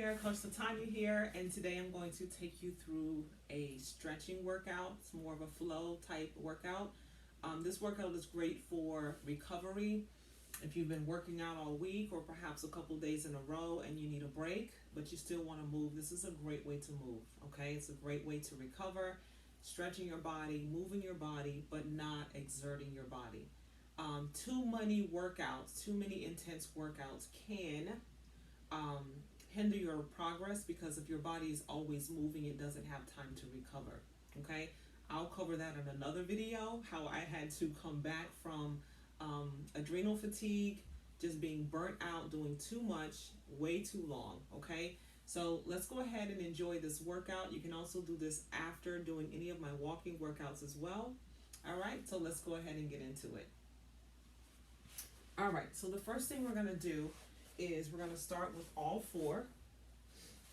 here, Coach Latanya here, and today I'm going to take you through a stretching workout. It's more of a flow type workout. This workout is great for recovery. If you've been working out all week or perhaps a couple days in a row and you need a break, but you still want to move, this is a great way to move, okay? It's a great way to recover, stretching your body, moving your body, but not exerting your body. Too many workouts, too many intense workouts can hinder your progress because if your body is always moving, it doesn't have time to recover. Okay, I'll cover that in another video, how I had to come back from adrenal fatigue, just being burnt out, doing too much, way too long. Okay, so let's go ahead and enjoy this workout. You can also do this after doing any of my walking workouts as well. All right, so let's go ahead and get into it. All right, so the first thing we're going to do is we're going to start with all four.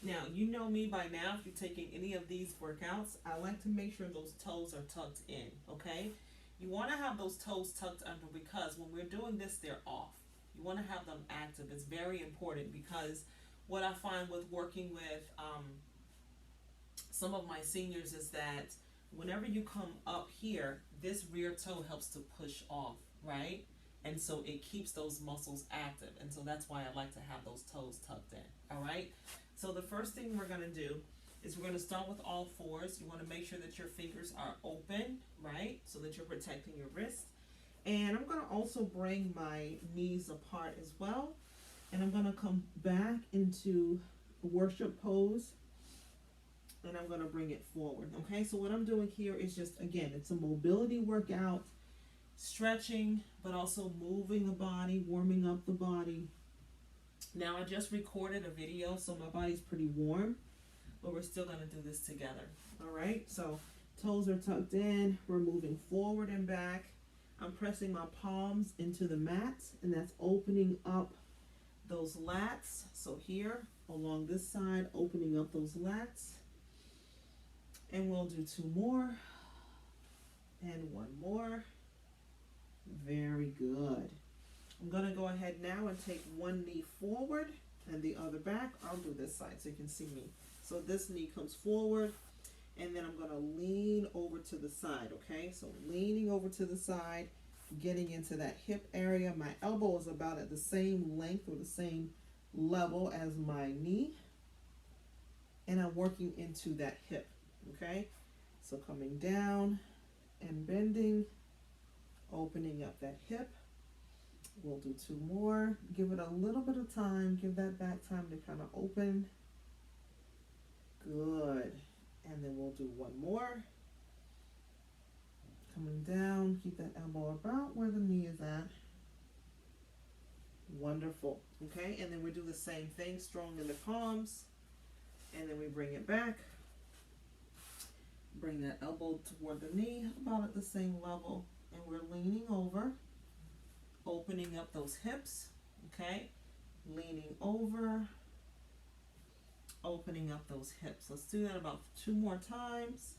Now, you know me by now, if you're taking any of these workouts, I like to make sure those toes are tucked in, okay? You want to have those toes tucked under because when we're doing this, they're off. You want to have them active. It's very important because what I find with working with some of my seniors is that whenever you come up here, this rear toe helps to push off, right? And so it keeps those muscles active. And so that's why I like to have those toes tucked in. All right. So the first thing we're going to do is we're going to start with all fours. You want to make sure that your fingers are open, right? So that you're protecting your wrist. And I'm going to also bring my knees apart as well. And I'm going to come back into worship pose. And I'm going to bring it forward. Okay. So what I'm doing here is just, again, it's a mobility workout. Stretching, but also moving the body, warming up the body. Now I just recorded a video, so my body's pretty warm, but we're still going to do this together. All right, so toes are tucked in. We're moving forward and back. I'm pressing my palms into the mat, and that's opening up those lats. So here, along this side, opening up those lats. And we'll do two more and one more. Very good. I'm going to go ahead now and take one knee forward and the other back. I'll do this side so you can see me. So this knee comes forward and then I'm going to lean over to the side, okay? So leaning over to the side, getting into that hip area. My elbow is about at the same length or the same level as my knee. And I'm working into that hip, okay? So coming down and bending. Opening up that hip. We'll do two more. Give it a little bit of time. Give that back time to kind of open. Good. And then we'll do one more. Coming down. Keep that elbow about where the knee is at. Wonderful. Okay. And then we do the same thing. Strong in the palms. And then we bring it back. Bring that elbow toward the knee. About at the same level. And we're leaning over, opening up those hips, okay? Leaning over, opening up those hips. Let's do that about two more times.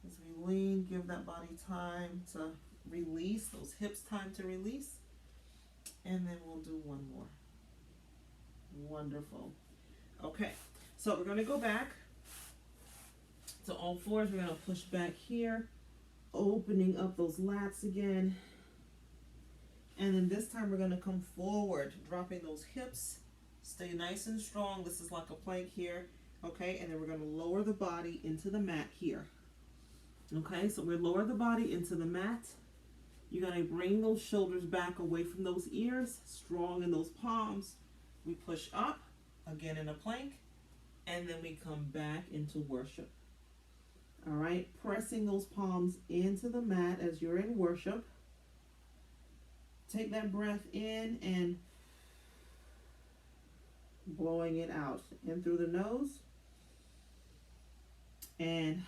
As we lean, give that body time to release, those hips time to release. And then we'll do one more. Wonderful. Okay, so we're going to go back to all fours. We're going to push back here. Opening up those lats again. And then this time we're going to come forward, dropping those hips. Stay nice and strong. This is like a plank here. Okay, and then we're going to lower the body into the mat here. Okay, so we lower the body into the mat. You're going to bring those shoulders back away from those ears, strong in those palms. We push up, again in a plank, and then we come back into worship. All right, pressing those palms into the mat as you're in worship. Take that breath in and blowing it out. In through the nose. And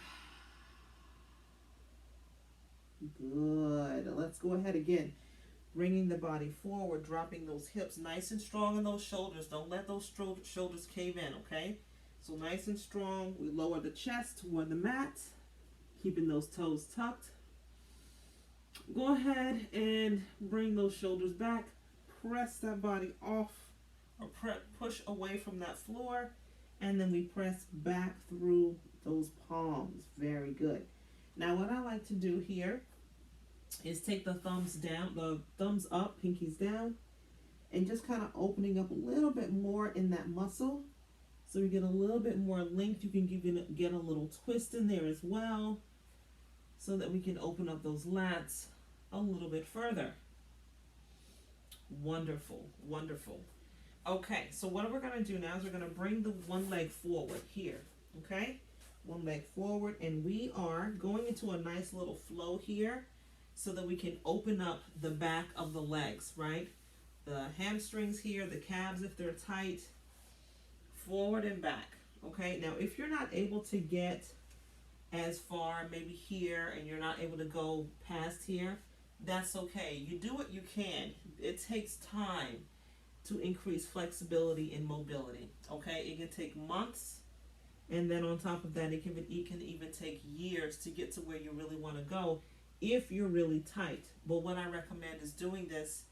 good. Let's go ahead again. Bringing the body forward, dropping those hips nice and strong in those shoulders. Don't let those shoulders cave in, okay? So nice and strong. We lower the chest toward the mat, keeping those toes tucked. Go ahead and bring those shoulders back. Press that body off or push away from that floor. and then we press back through those palms. Very good. Now what I like to do here is take the thumbs down, the thumbs up, pinkies down, and just kind of opening up a little bit more in that muscle. So we get a little bit more length. You can get a little twist in there as well, so that we can open up those lats a little bit further. Wonderful, wonderful. Okay, so what we're going to do now is we're going to bring the one leg forward here. Okay, one leg forward, and we are going into a nice little flow here so that we can open up the back of the legs, right? The hamstrings here, the calves if they're tight, forward and back. Okay, now if you're not able to get as far, maybe here, and you're not able to go past here, that's okay. You do what you can. It takes time to increase flexibility and mobility. Okay, it can take months, and then on top of that, it can even take years to get to where you really want to go if you're really tight. But what I recommend is doing this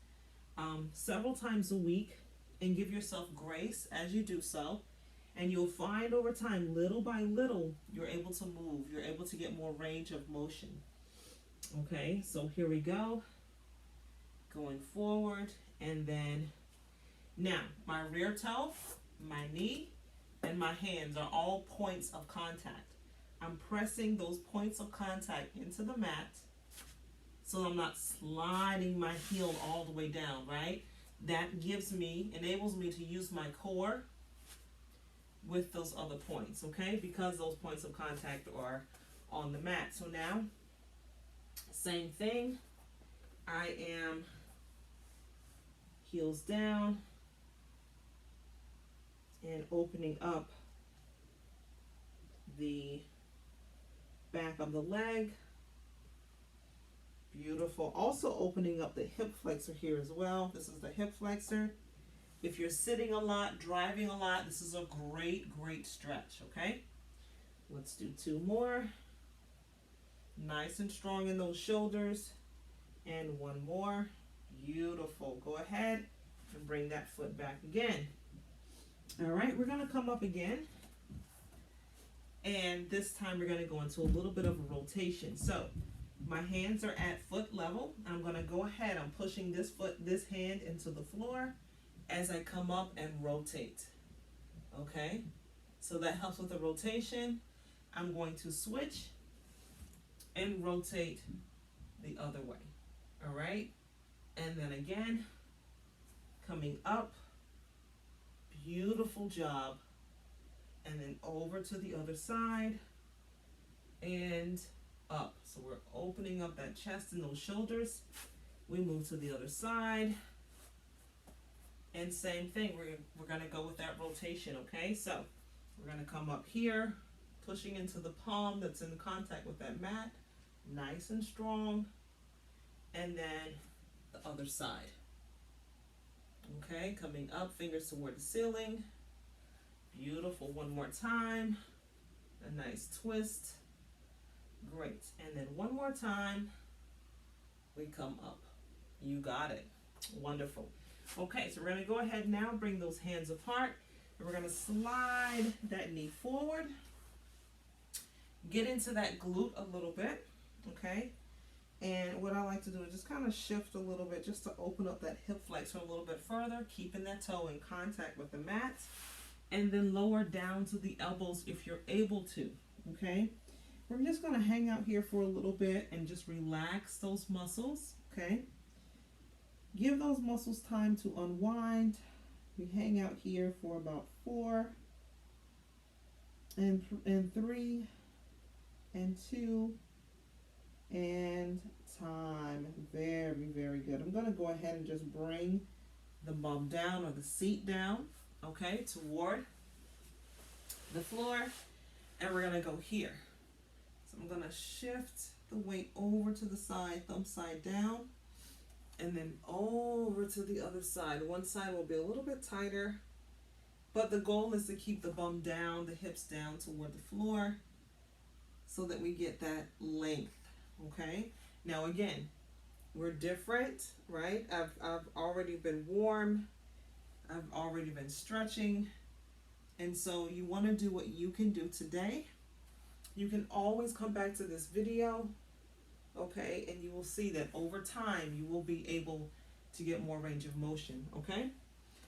several times a week, and give yourself grace as you do so. And you'll find over time, little by little, you're able to move. You're able to get more range of motion. Okay, so here we go. Going forward, and then now my rear toe, my knee, and my hands are all points of contact. I'm pressing those points of contact into the mat so I'm not sliding my heel all the way down, right? That enables me to use my core with those other points, okay? Because those points of contact are on the mat. So now, same thing. I am heels down and opening up the back of the leg. Beautiful. Also opening up the hip flexor here as well. This is the hip flexor. If you're sitting a lot, driving a lot, this is a great, great stretch, okay? Let's do two more. Nice and strong in those shoulders. And one more. Beautiful. Go ahead and bring that foot back again. All right, we're going to come up again. And this time we're going to go into a little bit of a rotation. So my hands are at foot level. I'm going to go ahead. I'm pushing this hand into the floor as I come up and rotate. Okay, so that helps with the rotation. I'm going to switch and rotate the other way. All right, and then again, coming up. Beautiful job. And then over to the other side and up. So we're opening up that chest and those shoulders. We move to the other side. And same thing, we're going to go with that rotation, okay? So we're going to come up here, pushing into the palm that's in contact with that mat, nice and strong, and then the other side. Okay, coming up, fingers toward the ceiling. Beautiful, one more time, a nice twist, great, and then one more time, we come up. You got it, wonderful. Okay, so we're going to go ahead now, bring those hands apart, and we're going to slide that knee forward, get into that glute a little bit, okay? And what I like to do is just kind of shift a little bit just to open up that hip flexor a little bit further, keeping that toe in contact with the mat, and then lower down to the elbows if you're able to, okay? We're just going to hang out here for a little bit and just relax those muscles, okay? Give those muscles time to unwind. We hang out here for about 4 and 3 and 2 and time. Very, very good. I'm going to go ahead and just bring the bum down or the seat down, okay, toward the floor, and we're going to go here. So I'm going to shift the weight over to the side, thumb side down, and then over to the other side. One side will be a little bit tighter, but the goal is to keep the bum down, the hips down toward the floor, so that we get that length, okay? Now again, we're different, right? I've already been warm, I've already been stretching, And so you want to do what you can do today. You can always come back to this video, okay, and you will see that over time you will be able to get more range of motion, okay?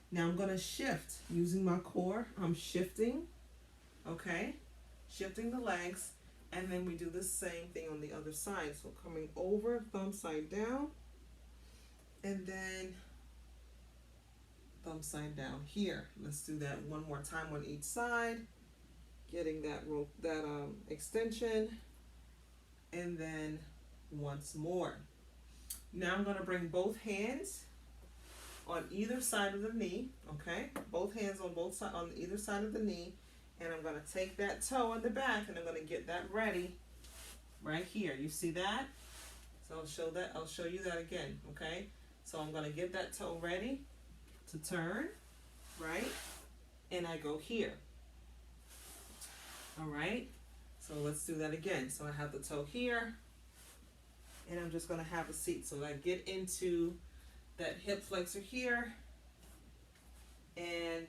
Now I'm going to shift using my core. I'm shifting, okay, shifting the legs, and then we do the same thing on the other side. So coming over, thumb side down, and then thumb side down here. Let's do that one more time on each side, getting that rope, that extension, and then once more. Now I'm going to bring both hands on either side of the knee, okay? Both hands on both sides, on either side of the knee, and I'm going to take that toe in the back, and I'm going to get that ready right here. You see that? So I'll show you that again, okay? So I'm going to get that toe ready to turn, right? And I go here. All right? So let's do that again. So I have the toe here, and I'm just going to have a seat. So I get into that hip flexor here, and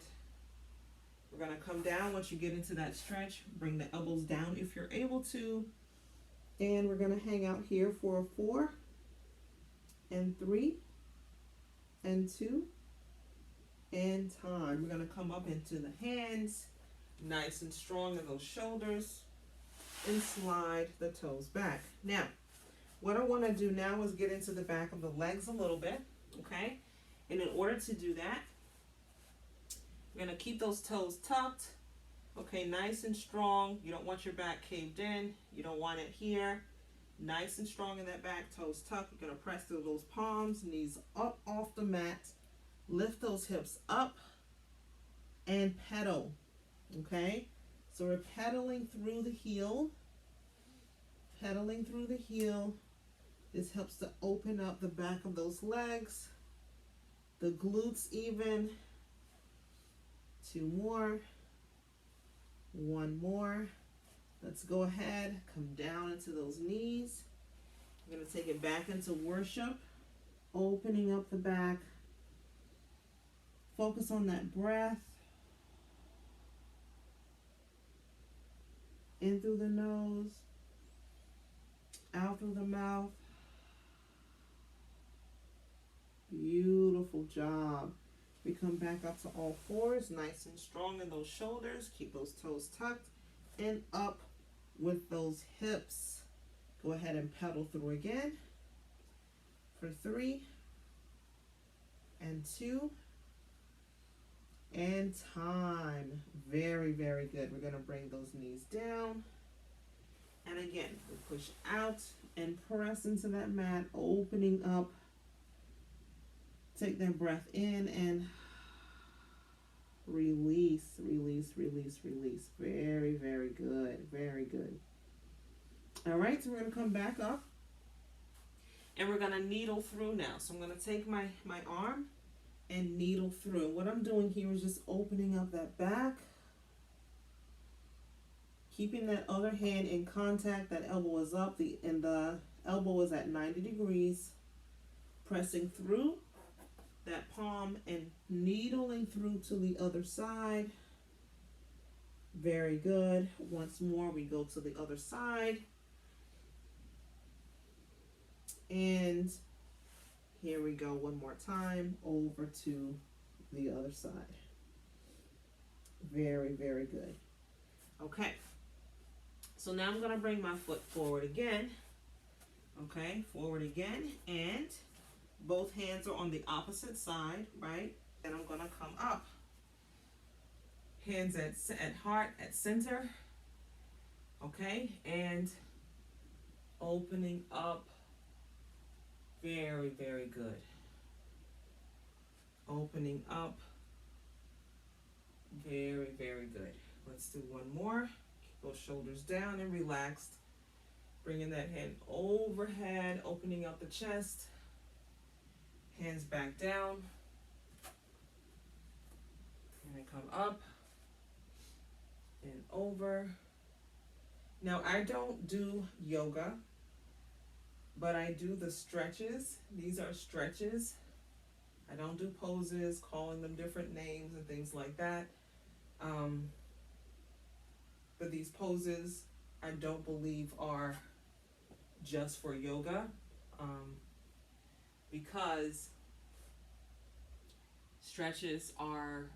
we're going to come down. Once you get into that stretch, bring the elbows down if you're able to, and we're going to hang out here for a 4 and 3 and 2 and time. We're going to come up into the hands, nice and strong in those shoulders, and slide the toes back. Now what I want to do now is get into the back of the legs a little bit, okay? And in order to do that, we're going to keep those toes tucked, okay, nice and strong. You don't want your back caved in. You don't want it here. Nice and strong in that back, toes tucked. You're going to press through those palms, knees up off the mat. Lift those hips up and pedal, okay? So we're pedaling through the heel, pedaling through the heel. This helps to open up the back of those legs, the glutes even. 2 more, 1 more. Let's go ahead, come down into those knees. We're going to take it back into worship, opening up the back. Focus on that breath. In through the nose, out through the mouth. Beautiful job. We come back up to all fours, nice and strong in those shoulders. Keep those toes tucked and up with those hips. Go ahead and pedal through again for 3 and 2 and time. Very, very good. We're going to bring those knees down. And again, we push out and press into that mat, opening up. Take that breath in and release, release, release, release. Very, very good. Very good. All right, so we're going to come back up. And we're going to needle through now. So I'm going to take my arm and needle through. What I'm doing here is just opening up that back. Keeping that other hand in contact. That elbow is up. And the elbow is at 90 degrees. Pressing through that palm and needling through to the other side. Very good. Once more, we go to the other side. And here we go one more time, over to the other side. Very, very good. Okay. So now I'm going to bring my foot forward again. Okay, forward again, and both hands are on the opposite side, right? And I'm going to come up. Hands at heart, at center. Okay, and opening up. Very, very good. Opening up. Very, very good. Let's do one more. Keep those shoulders down and relaxed. Bringing that hand overhead, opening up the chest. Hands back down. And I come up and over. Now, I don't do yoga, but I do the stretches. These are stretches. I don't do poses, calling them different names and things like that. Um, but these poses, I don't believe are just for yoga, um, because stretches are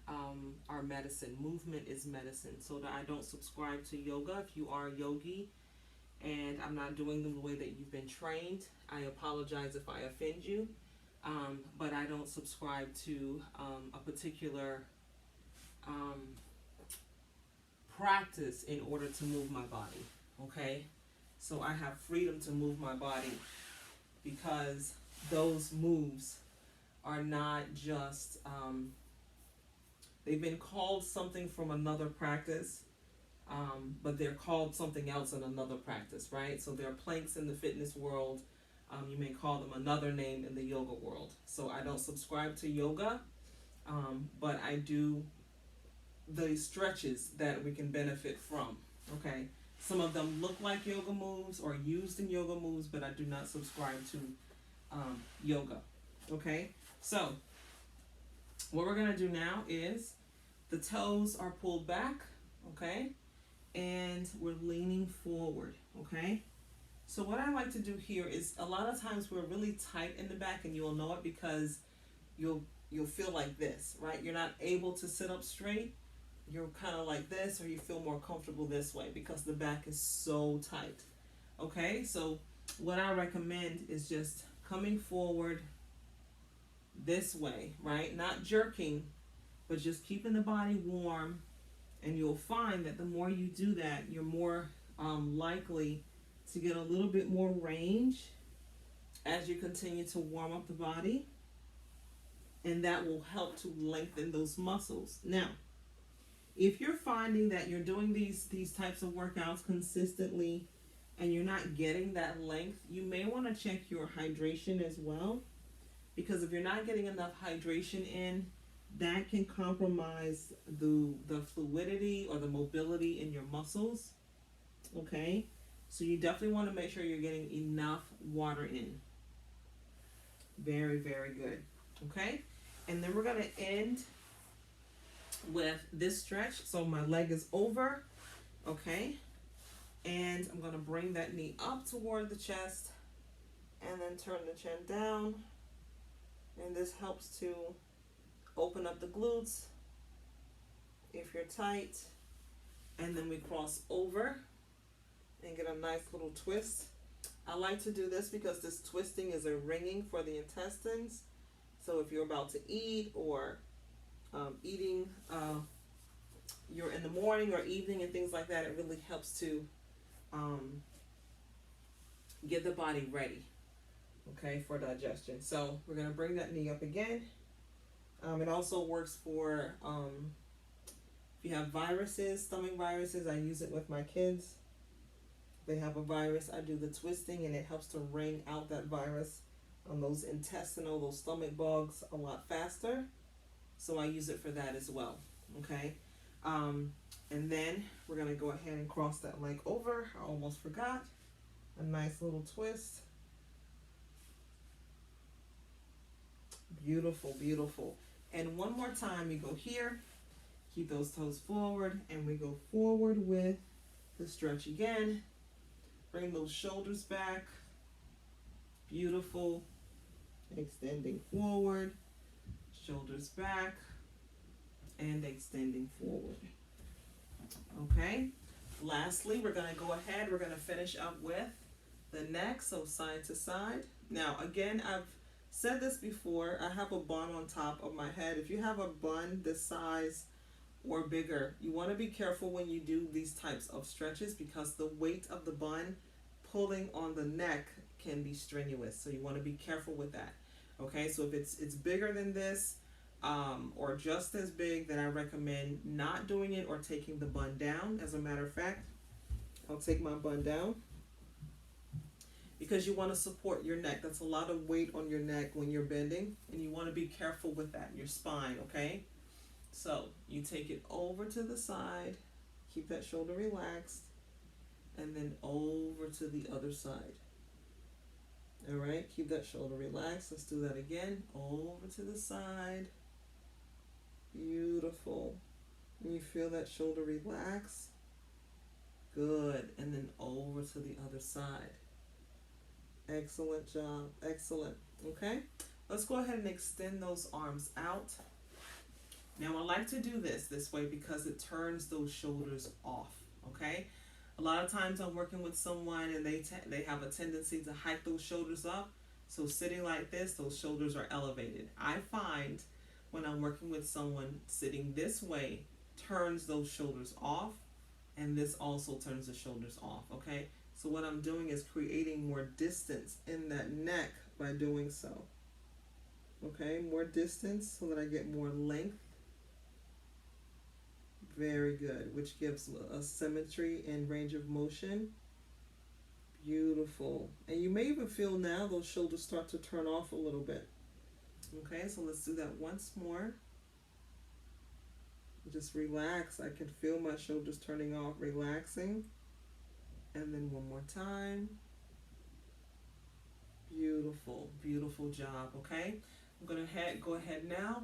medicine. Movement is medicine. So that I don't subscribe to yoga. If you are a yogi and I'm not doing them the way that you've been trained, I apologize if I offend you. But I don't subscribe to a particular um, practice in order to move my body. Okay? So I have freedom to move my body because those moves are not just, they've been called something from another practice, but they're called something else in another practice, right? So they're planks in the fitness world. You may call them another name in the yoga world. So I don't subscribe to yoga, but I do the stretches that we can benefit from. Okay, some of them look like yoga moves or used in yoga moves, but I do not subscribe to yoga. Okay, so what we're gonna do now is the toes are pulled back. Okay, and we're leaning forward. Okay, so what I like to do here is a lot of times we're really tight in the back, and you'll know it because you'll feel like this, right? You're not able to sit up straight. You're kind of like this, or you feel more comfortable this way because the back is so tight. Okay, so what I recommend is just coming forward this way, right? Not jerking, but just keeping the body warm. And you'll find that the more you do that, you're more likely to get a little bit more range as you continue to warm up the body. And that will help to lengthen those muscles. Now, if you're finding that you're doing these types of workouts consistently and you're not getting that length, you may want to check your hydration as well, because if you're not getting enough hydration in, that can compromise the fluidity or the mobility in your muscles. Okay, so you definitely want to make sure you're getting enough water in. Very, very good. Okay, and then we're going to end with this stretch. So my leg is over. Okay, and I'm going to bring that knee up toward the chest and then turn the chin down, and this helps to open up the glutes if you're tight. And then we cross over and get a nice little twist. I like to do this because this twisting is a ringing for the intestines. So if you're about to eat or eating, you're in the morning or evening and things like that, it really helps to get the body ready, okay, for digestion. So we're going to bring that knee up again. It also works for if you have viruses, stomach viruses. I use it with my kids. If they have a virus, I do the twisting, and it helps to wring out that virus on those intestinal, those stomach bugs a lot faster. So I use it for that as well. Okay, and then we're gonna go ahead and cross that leg over. I almost forgot. A nice little twist. Beautiful, beautiful. And one more time, we go here, keep those toes forward, and we go forward with the stretch again. Bring those shoulders back. Beautiful. Extending forward, shoulders back, and extending forward. Okay, lastly, we're going to go ahead, we're going to finish up with the neck, so side to side. Now, again, I've said this before, I have a bun on top of my head. If you have a bun this size or bigger, you want to be careful when you do these types of stretches because the weight of the bun pulling on the neck can be strenuous. So you want to be careful with that. Okay, so if it's bigger than this or just as big, then I recommend not doing it or taking the bun down. As a matter of fact, I'll take my bun down because you want to support your neck. That's a lot of weight on your neck when you're bending, and you want to be careful with that in your spine, okay? So you take it over to the side, keep that shoulder relaxed, and then over to the other side. All right, keep that shoulder relaxed. Let's do that again. Over to the side. Beautiful. And you feel that shoulder relax. Good. And then over to the other side. Excellent job. Excellent. Okay. Let's go ahead and extend those arms out. Now I like to do this way because it turns those shoulders off. Okay. A lot of times I'm working with someone and they have a tendency to hike those shoulders up. So sitting like this, those shoulders are elevated. I find when I'm working with someone, sitting this way turns those shoulders off, and this also turns the shoulders off. Okay. So what I'm doing is creating more distance in that neck by doing so. Okay, more distance so that I get more length. Very good, which gives a symmetry and range of motion. Beautiful. And you may even feel now those shoulders start to turn off a little bit. Okay, so let's do that once more. Just relax. I can feel my shoulders turning off, relaxing. And then one more time. Beautiful, beautiful job, okay? I'm going to go ahead now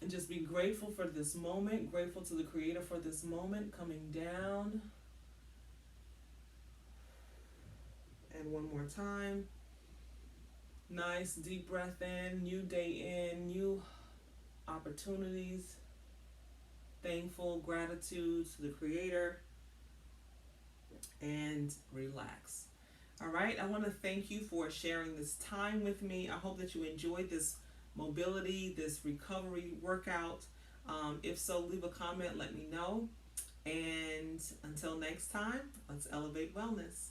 and just be grateful for this moment, grateful to the Creator for this moment, coming down. And one more time. Nice deep breath in, new day in, new opportunities. Thankful, gratitude to the Creator. And relax. All right, I want to thank you for sharing this time with me. I hope that you enjoyed this mobility, this recovery workout. If so, leave a comment, let me know. And until next time, let's elevate wellness.